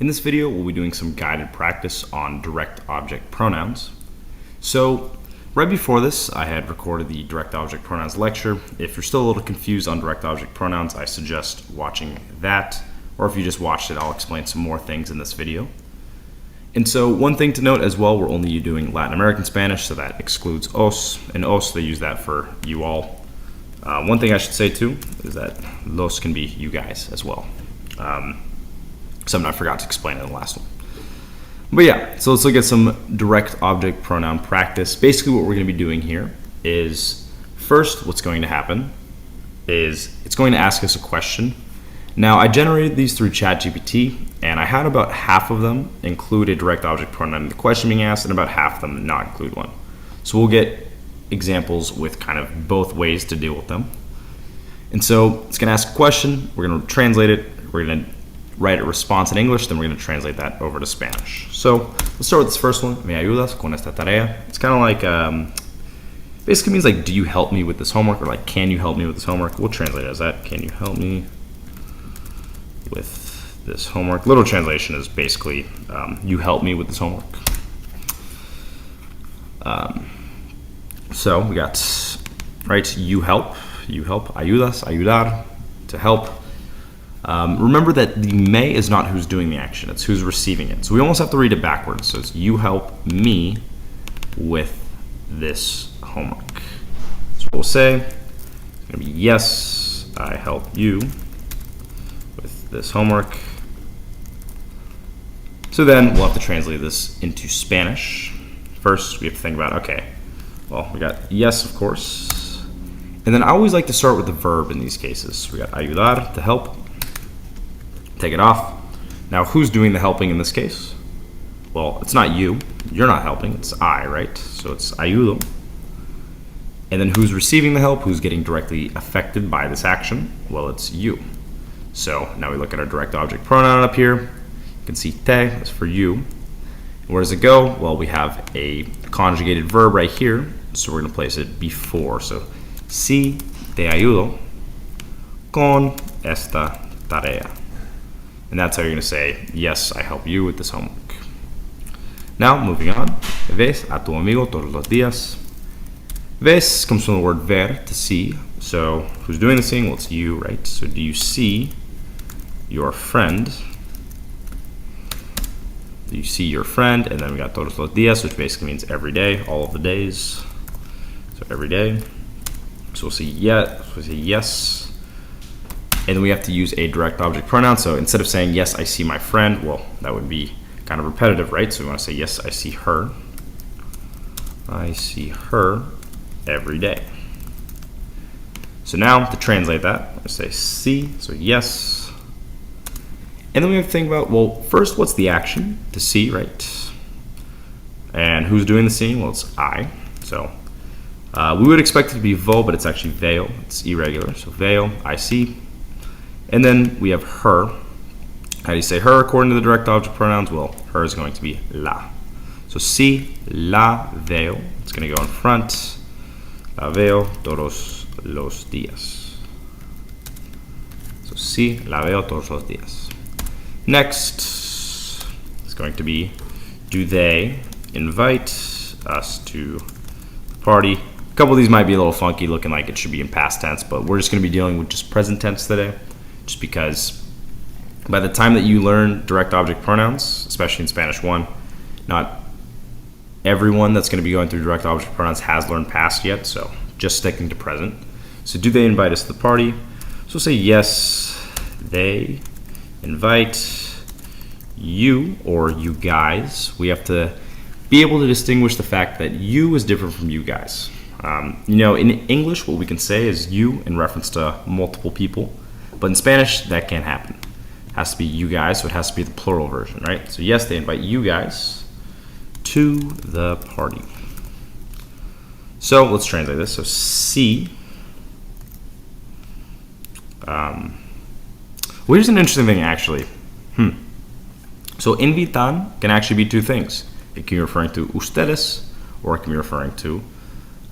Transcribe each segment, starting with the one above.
In this video, we'll be doing some guided practice on direct object pronouns. So right before this, I had recorded the direct object pronouns lecture. If you're still a little confused on direct object pronouns, I suggest watching that, or if you just watched it, I'll explain some more things in this video. And so one thing to note as well, we're only doing Latin American Spanish, so that excludes os, and os, they use that for you all. One thing I should say too is that los can be you guys as well. Something I forgot to explain in the last one. But yeah, so let's look at some direct object pronoun practice. Basically what we're going to be doing here is, first what's going to happen is it's going to ask us a question. Now I generated these through ChatGPT, and I had about half of them include a direct object pronoun in the question being asked, and about half of them not include one. So we'll get examples with kind of both ways to deal with them. And so it's going to ask a question, we're going to translate it, we're going to write a response in English, then we're going to translate that over to Spanish. So let's start with this first one. ¿Me ayudas con esta tarea? It's kind of like, basically means like, do you help me with this homework? Or like, can you help me with this homework? We'll translate it as that. Can you help me with this homework? Literal translation is basically, you help me with this homework. So we got, right, you help, ayudas, ayudar, to help. Remember that the me is not who's doing the action, it's who's receiving it. So we almost have to read it backwards. So it's you help me with this homework. So we'll say, it's going to be yes, I help you with this homework. So then we'll have to translate this into Spanish. First, we have to think about, okay, well, we got yes, of course. And then I always like to start with the verb in these cases. We got ayudar, to help. Take it off. Now, who's doing the helping in this case? Well, it's not you. You're not helping. It's I, right? So it's ayudo. And then who's receiving the help? Who's getting directly affected by this action? Well, it's you. So now we look at our direct object pronoun up here. You can see te is for you. Where does it go? Well, we have a conjugated verb right here, so we're going to place it before. So, si te ayudo con esta tarea. And that's how you're going to say, yes, I help you with this homework. Now, moving on. Ves a tu amigo todos los días. Ves comes from the word ver, to see. So, who's doing the seeing? Well, it's you, right? So, do you see your friend? Do you see your friend? And then we got todos los días, which basically means every day, all of the days. So, every day. So, we'll say yes. And then we have to use a direct object pronoun. So instead of saying, yes, I see my friend, well, that would be kind of repetitive, right? So we want to say, yes, I see her. I see her every day. So now to translate that, I'm going to say see, so yes. And then we have to think about, well, first, what's the action? To see, right? And who's doing the seeing? Well, it's I. So we would expect it to be vo, but it's actually veo. It's irregular. So veo, I see. And then we have her. How do you say her according to the direct object pronouns? Well, her is going to be la. So si la veo, it's going to go in front. La veo todos los días. So si la veo todos los días. Next is going to be, do they invite us to the party? A couple of these might be a little funky, looking like it should be in past tense, but we're just going to be dealing with just present tense today. Just because by the time that you learn direct object pronouns, especially in Spanish 1, not everyone that's going to be going through direct object pronouns has learned past yet, so just sticking to present. So do they invite us to the party? So say yes, they invite you or you guys. We have to be able to distinguish the fact that you is different from you guys. You know, in English, what we can say is you in reference to multiple people. But in Spanish, that can't happen. It has to be you guys, so it has to be the plural version, right? So yes, they invite you guys to the party. So let's translate this. So si. Well, here's an interesting thing, actually. So invitan can actually be two things. It can be referring to ustedes, or it can be referring to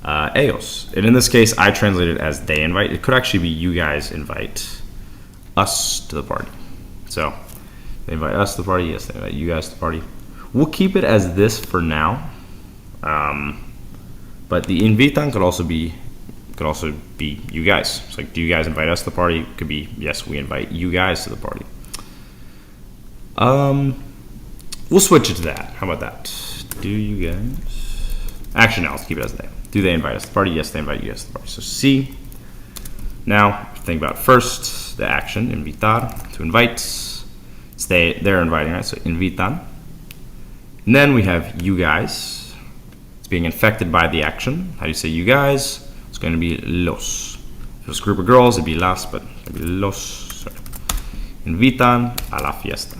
ellos. And in this case, I translate it as they invite. It could actually be you guys invite us to the party. So They invite us to the party. Yes, they invite you guys to the party. We'll keep it as this for now. But the invitan could also be you guys. It's like, do you guys invite us to the party? It could be, yes, we invite you guys to the party. We'll switch it to that. How about that? Do you guys? Actually, no, let's keep it as they. Do they invite us to the party? Yes, they invite you guys to the party. So C. Now, think about first the action, invitar, to invite. They're inviting, right? So invitan. And then we have you guys. It's being infected by the action. How do you say you guys? It's going to be los. If it's a group of girls, it'd be las, but it'd be los. Sorry. Invitan a la fiesta.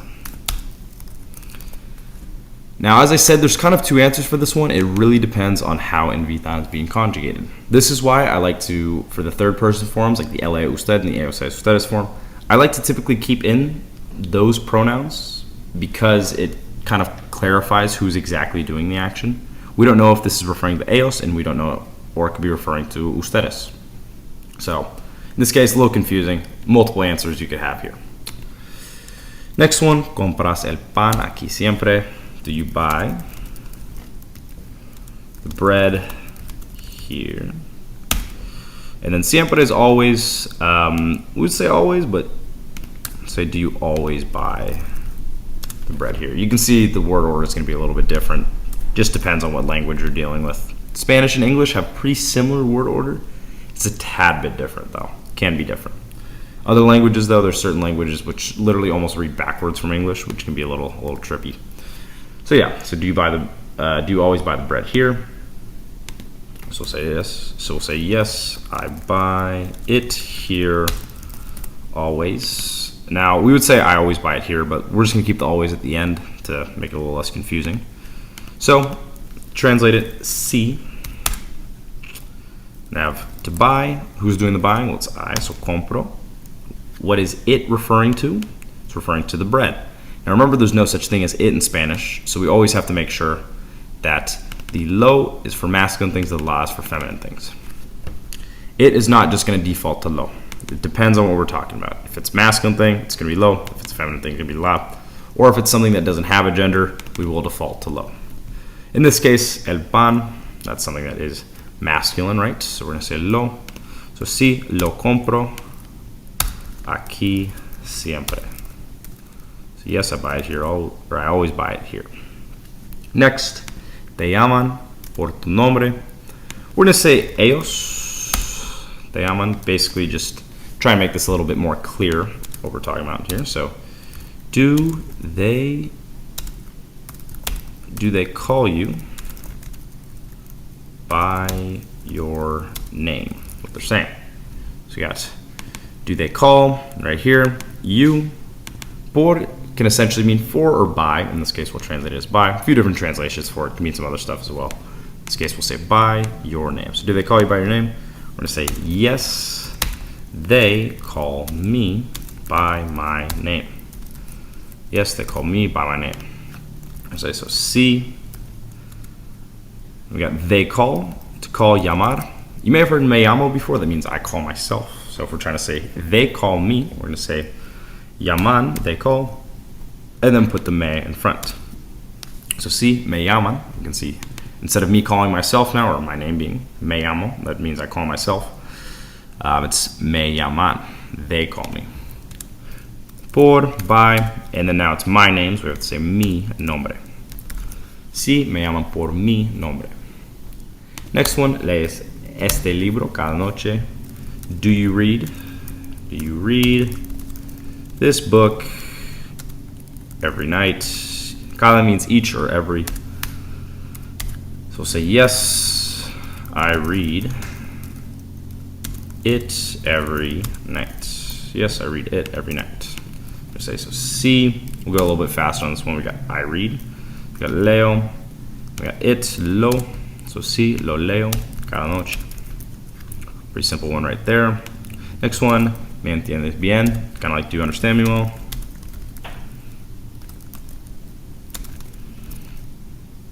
Now, as I said, there's kind of two answers for this one. It really depends on how invitan is being conjugated. This is why I like to, for the third person forms, like the ele usted and the ellos ustedes form, I like to typically keep in those pronouns because it kind of clarifies who's exactly doing the action. We don't know if this is referring to ellos, and we don't know, or it could be referring to ustedes. So, in this case, a little confusing. Multiple answers you could have here. Next one, compras el pan aquí siempre. Do you buy the bread here? And then siempre is always, we would say always, but say, do you always buy the bread here? You can see the word order is going to be a little bit different. Just depends on what language you're dealing with. Spanish and English have pretty similar word order. It's a tad bit different, though. Can be different. Other languages, though, there's certain languages which literally almost read backwards from English, which can be a little trippy. So yeah, so do you always buy the bread here? So we'll say yes. So we'll say yes, I buy it here always. Now we would say I always buy it here, but we're just gonna keep the always at the end to make it a little less confusing. So translate it C. Now to buy, who's doing the buying? Well, it's I, so compro. What is it referring to? It's referring to the bread. Now remember, there's no such thing as it in Spanish, so we always have to make sure that the lo is for masculine things, the la is for feminine things. It is not just going to default to lo. It depends on what we're talking about. If it's a masculine thing, it's going to be lo. If it's a feminine thing, it's going to be la. Or if it's something that doesn't have a gender, we will default to lo. In this case, el pan, that's something that is masculine, right? So we're going to say lo. So sí, lo compro aquí siempre. So yes, I buy it here, or I always buy it here. Next, te llaman por tu nombre. We're going to say ellos. Te llaman, basically just try and make this a little bit more clear what we're talking about here. So do they call you by your name? What they're saying. So you got, do they call right here, you. Por can essentially mean for or by. In this case, we'll translate it as by. A few different translations for it. It can mean some other stuff as well. In this case, we'll say by your name. So do they call you by your name? We're going to say yes, they call me by my name. Yes, they call me by my name. I say so. C. We got they call. To call, llamar. You may have heard me llamo before. That means I call myself. So if we're trying to say they call me, we're going to say llaman, they call, and then put the me in front. So see, me llaman, you can see, instead of me calling myself now, or my name being me llamo, that means I call myself. It's me llaman, they call me. Por, by, and then now it's my name, so we have to say mi nombre. Sí, me llaman por mi nombre. Next one, lees este libro cada noche. Do you read? Do you read this book every night? Cada means each or every. So we'll say yes, I read it every night. Yes, I read it every night. We'll say so. C. We'll go a little bit faster on this one. We got I read. We got leo. We got it, lo. So sí, lo leo cada noche. Pretty simple one right there. Next one, me entiendes bien. Kind of like, do you understand me well?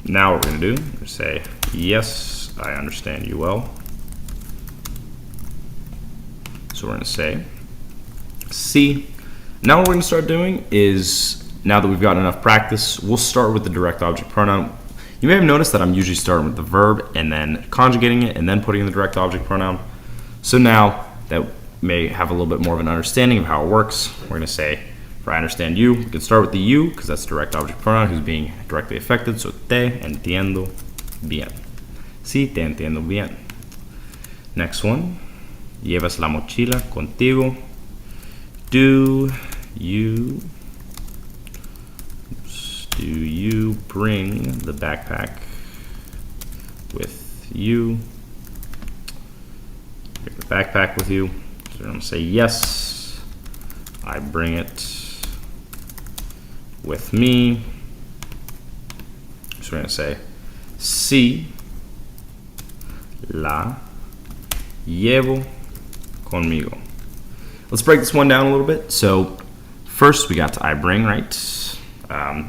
Now what we're going to do is say, yes, I understand you well. So we're going to say, sí. Now what we're going to start doing is now that we've got enough practice, we'll start with the direct object pronoun. You may have noticed that I'm usually starting with the verb and then conjugating it and then putting in the direct object pronoun. So now that may have a little bit more of an understanding of how it works, we're going to say, for I understand you, we can start with the you because that's direct object pronoun who's being directly affected. So te entiendo bien. Sí, te entiendo bien. Next one. Llevas la mochila contigo. Do you bring the backpack with you? Bring the backpack with you. So I'm going to say yes, I bring it with me. So we're going to say sí, la llevo conmigo. Let's break this one down a little bit. So first we got to I bring, right?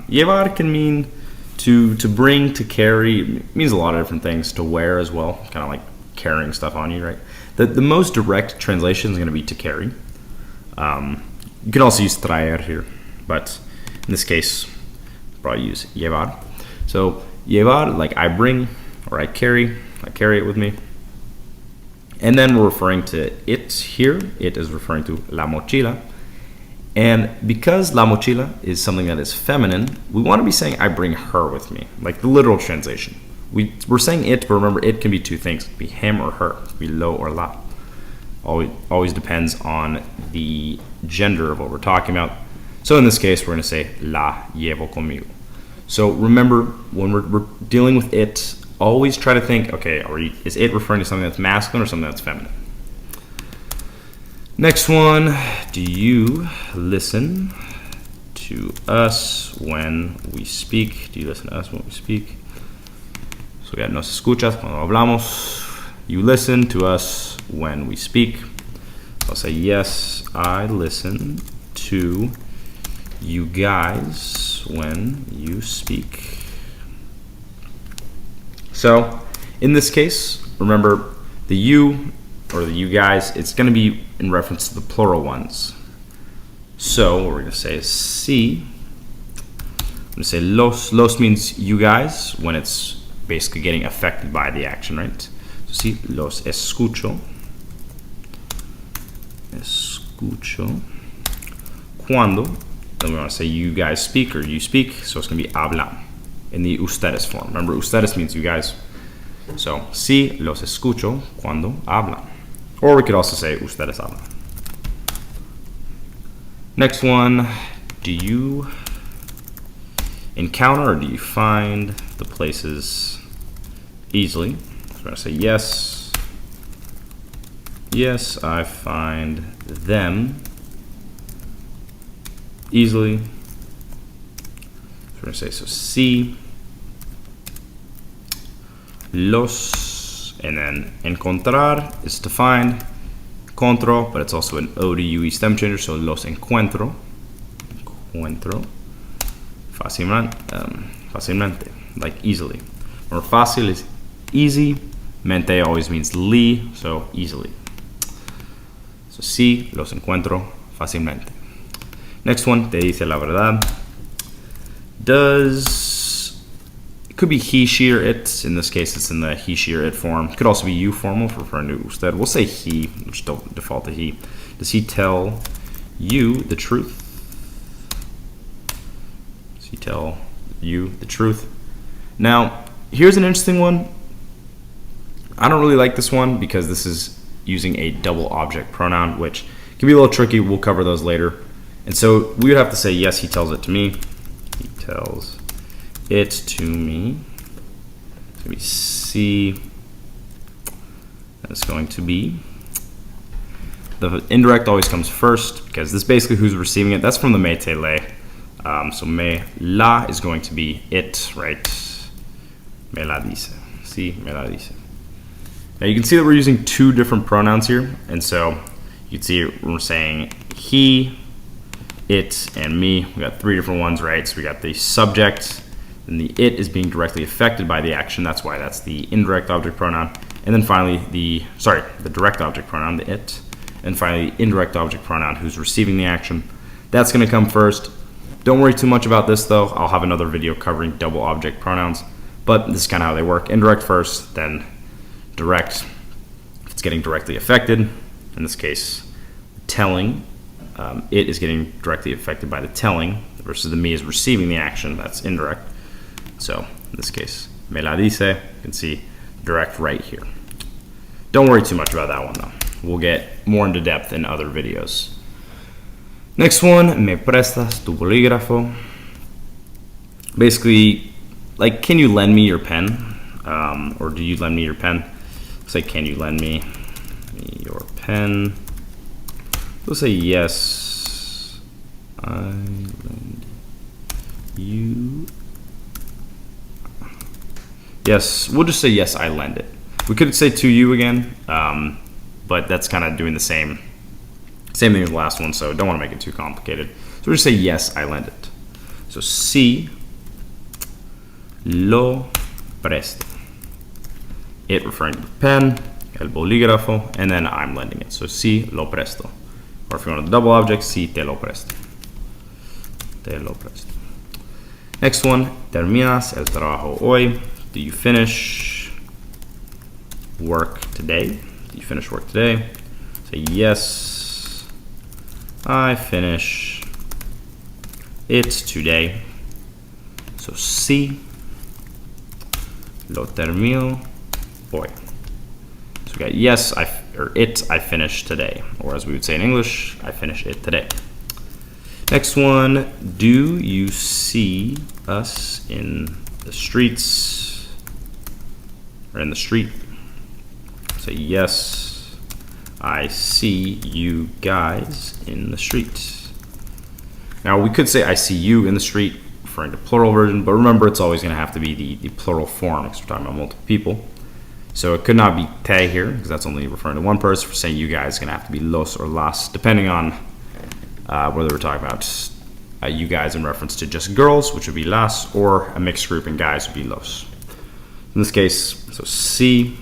Llevar can mean to bring, to carry. It means a lot of different things. To wear as well, kind of like carrying stuff on you, right? The most direct translation is going to be to carry. You can also use traer here, but in this case, probably use llevar. So llevar, like I bring or I carry it with me. And then we're referring to it here. It is referring to la mochila. And because la mochila is something that is feminine, we want to be saying I bring her with me, like the literal translation. We're saying it, but remember it can be two things. It can be him or her. It can be lo or la. Always depends on the gender of what we're talking about. So in this case, we're going to say la llevo conmigo. So remember, when we're dealing with it, always try to think, okay, is it referring to something that's masculine or something that's feminine? Next one, do you listen to us when we speak? Do you listen to us when we speak? So we got nos escuchas cuando hablamos. You listen to us when we speak. I'll say, yes, I listen to you guys when you speak. So in this case, remember the you or the you guys, it's going to be in reference to the plural ones. So what we're going to say is sí. I'm going to say los. Los means you guys when it's basically getting affected by the action, right? So sí, los escucho. Escucho. Cuando, then we want to say you guys speak or you speak, so it's going to be hablan in the ustedes form. Remember, ustedes means you guys. So, sí, los escucho cuando hablan. Or we could also say ustedes hablan. Next one, do you encounter or do you find the places easily? So we're going to say yes. Yes, I find them easily. So we're going to say, so sí, los, and then encontrar is to find, encontro, but it's also an O-to-U-E stem changer, so los encuentro, fácilmente, like easily. Or fácil is easy, mente always means li, so easily. So sí, los encuentro fácilmente. Next one, te dice la verdad. Does, it could be he, she, or it. In this case, it's in the he, she, or it form. It could also be you formal for referring to usted. We'll say he, which don't default to he. Does he tell you the truth? Does he tell you the truth? Now, here's an interesting one. I don't really like this one because this is using a double object pronoun, which can be a little tricky. We'll cover those later. And so we would have to say, yes, he tells it to me. He tells it to me. It's going to be C. That's going to be. The indirect always comes first because this is basically who's receiving it. That's from the me te le. So me la is going to be it, right? Me la dice. Sí, me la dice. Now you can see that we're using two different pronouns here. And so you can see we're saying he, it, and me. We got three different ones, right? So we got the subject, and the it is being directly affected by the action. That's why that's the indirect object pronoun. And then finally the direct object pronoun, the it. And finally the indirect object pronoun who's receiving the action. That's going to come first. Don't worry too much about this though. I'll have another video covering double object pronouns, but this is kind of how they work. Indirect first, then direct if it's getting directly affected. In this case, telling, it is getting directly affected by the telling versus the me is receiving the action. That's indirect. So in this case, me la dice, you can see direct right here. Don't worry too much about that one though. We'll get more into depth in other videos. Next one, me prestas tu bolígrafo. Basically, like, can you lend me your pen? Or do you lend me your pen? Say, can you lend me your pen? We'll say yes, I lend you. Yes, we'll just say yes, I lend it. We could say to you again, but that's kind of doing the same thing as the last one, so don't want to make it too complicated. So we'll just say yes, I lend it. So sí lo presto. It referring to the pen, el bolígrafo, and then I'm lending it. So sí lo presto. Or if you want the double object, sí te lo presto. Te lo presto. Next one, terminas el trabajo hoy. Do you finish work today? Do you finish work today? Say yes, I finish it today. So sí lo termino hoy. So we got yes, I finish today. Or as we would say in English, I finish it today. Next one, do you see us in the streets? Or in the street? Say yes, I see you guys in the street. Now we could say I see you in the street, referring to plural version, but remember it's always going to have to be the plural form because we're talking about multiple people. So it could not be te here because that's only referring to one person. For saying you guys, it's going to have to be los or las, depending on whether we're talking about you guys in reference to just girls, which would be las, or a mixed group and guys would be los. In this case, so sí,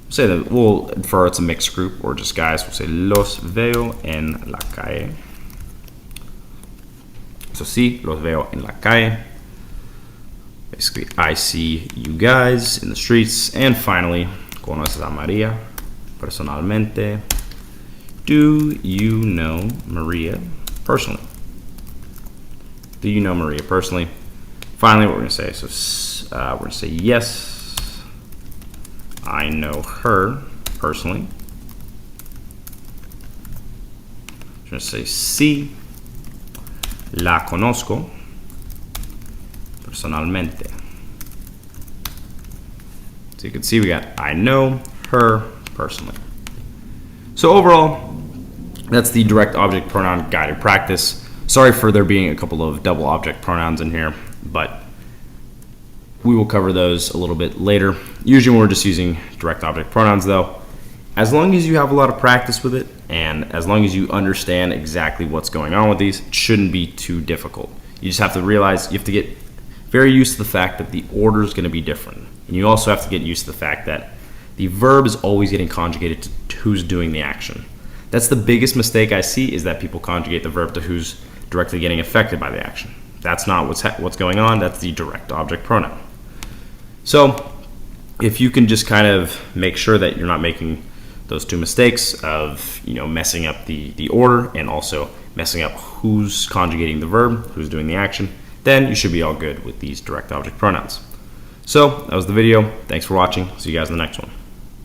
say that we'll infer it's a mixed group or just guys. We'll say los veo en la calle. So sí, los veo en la calle. Basically, I see you guys in the streets. And finally, conoces a María personalmente. Do you know Maria personally? Do you know Maria personally? Finally, what we're going to say, so we're going to say yes, I know her personally. We're going to say sí, la conozco personalmente. So you can see we got I know her personally. So overall, that's the direct object pronoun guided practice. Sorry for there being a couple of double object pronouns in here, but we will cover those a little bit later. Usually when we're just using direct object pronouns though, as long as you have a lot of practice with it and as long as you understand exactly what's going on with these, it shouldn't be too difficult. You just have to realize you have to get very used to the fact that the order is going to be different. And you also have to get used to the fact that the verb is always getting conjugated to who's doing the action. That's the biggest mistake I see, is that people conjugate the verb to who's directly getting affected by the action. That's not what's going on. That's the direct object pronoun. So if you can just kind of make sure that you're not making those two mistakes of messing up the order and also messing up who's conjugating the verb, who's doing the action, then you should be all good with these direct object pronouns. So that was the video. Thanks for watching. See you guys in the next one.